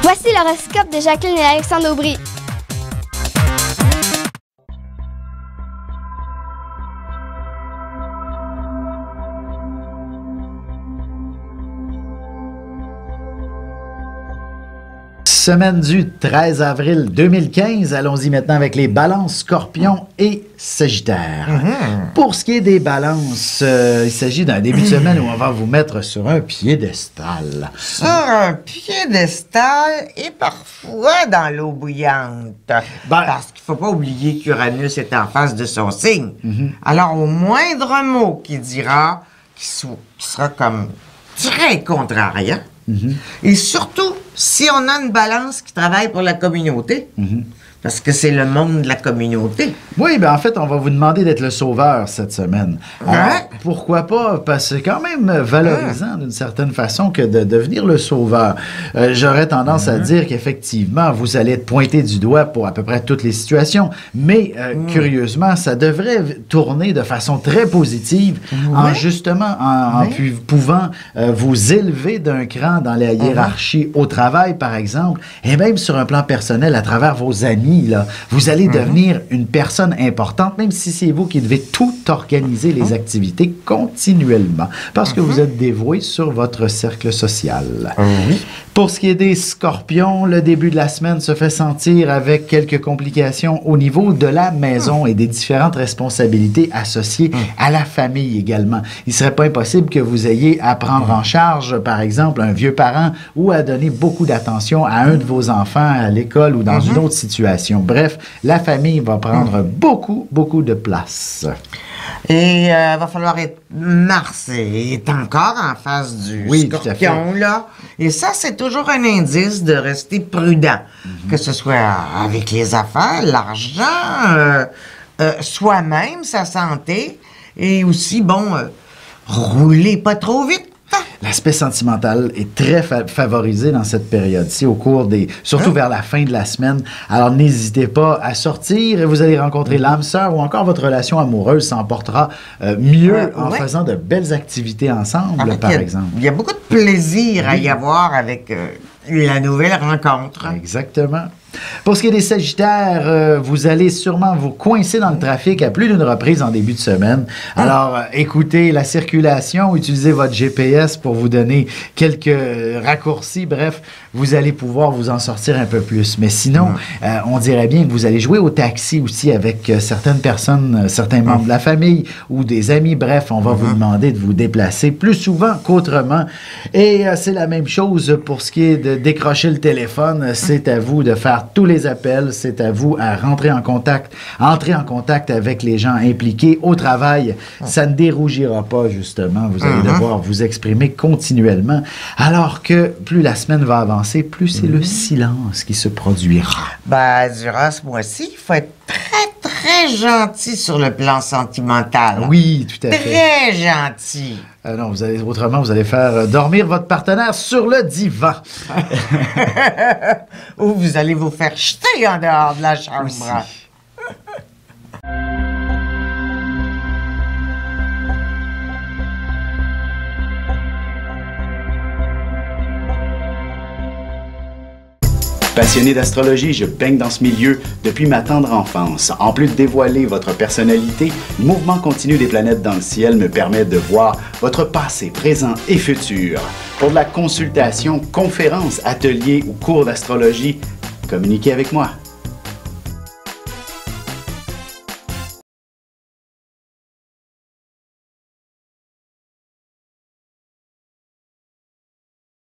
Voici l'horoscope de Jacqueline et Alexandre Aubry. Semaine du 13 avril 2015. Allons-y maintenant avec les balances, scorpions et sagittaires. Pour ce qui est des balances, il s'agit d'un début de semaine où on va vous mettre sur un piédestal. Sur un piédestal et parfois dans l'eau bouillante. Parce qu'il ne faut pas oublier qu'Uranus est en face de son signe. Alors, au moindre mot qu'il dira, qui sera comme très contrariant, et surtout, si on a une balance qui travaille pour la communauté, parce que c'est le monde de la communauté. Oui, bien en fait, on va vous demander d'être le sauveur cette semaine. Alors, pourquoi pas? Parce que c'est quand même valorisant d'une certaine façon que de devenir le sauveur. J'aurais tendance à dire qu'effectivement, vous allez être pointé du doigt pour à peu près toutes les situations, mais curieusement, ça devrait tourner de façon très positive en justement en pouvant vous élever d'un cran dans la hiérarchie au travail, par exemple, et même sur un plan personnel à travers vos amis. Là, vous allez devenir une personne importante, même si c'est vous qui devez tout organiser les activités continuellement, parce que vous êtes dévoué sur votre cercle social. Pour ce qui est des scorpions, le début de la semaine se fait sentir avec quelques complications au niveau de la maison et des différentes responsabilités associées à la famille également. Il ne serait pas impossible que vous ayez à prendre en charge, par exemple, un vieux parent ou à donner beaucoup d'attention à un de vos enfants à l'école ou dans une autre situation. Bref, la famille va prendre beaucoup de place. Et va falloir être... Mars est encore en face du scorpion, là. Et ça, c'est toujours un indice de rester prudent. Que ce soit avec les affaires, l'argent, soi-même, sa santé, et aussi, bon, rouler pas trop vite. L'aspect sentimental est très favorisé dans cette période-ci, au cours surtout vers la fin de la semaine. Alors, n'hésitez pas à sortir et vous allez rencontrer l'âme sœur ou encore votre relation amoureuse s'emportera mieux en faisant de belles activités ensemble, par exemple. Il y a beaucoup de plaisir à y avoir avec la nouvelle rencontre. Exactement. Pour ce qui est des Sagittaires, vous allez sûrement vous coincer dans le trafic à plus d'une reprise en début de semaine. Alors, écoutez la circulation, utilisez votre GPS pour vous donner quelques raccourcis. Bref, vous allez pouvoir vous en sortir un peu plus. Mais sinon, on dirait bien que vous allez jouer au taxi aussi avec certaines personnes, certains membres de la famille ou des amis. Bref, on va vous demander de vous déplacer plus souvent qu'autrement. Et c'est la même chose pour ce qui est de décrocher le téléphone. C'est à vous de faire tous les appels, c'est à vous à entrer en contact avec les gens impliqués au travail. Ça ne dérougira pas, justement. Vous allez devoir vous exprimer continuellement. Alors que plus la semaine va avancer, plus c'est le silence qui se produira. Ben, durant ce mois-ci, il faut être très gentil sur le plan sentimental. Oui, tout à fait. Très gentil. Non, autrement, vous allez faire dormir votre partenaire sur le divan. Ou vous allez vous faire jeter en dehors de la chambre. Aussi. Passionné d'astrologie, je baigne dans ce milieu depuis ma tendre enfance. En plus de dévoiler votre personnalité, le mouvement continu des planètes dans le ciel me permet de voir votre passé, présent et futur. Pour de la consultation, conférences, ateliers ou cours d'astrologie, communiquez avec moi.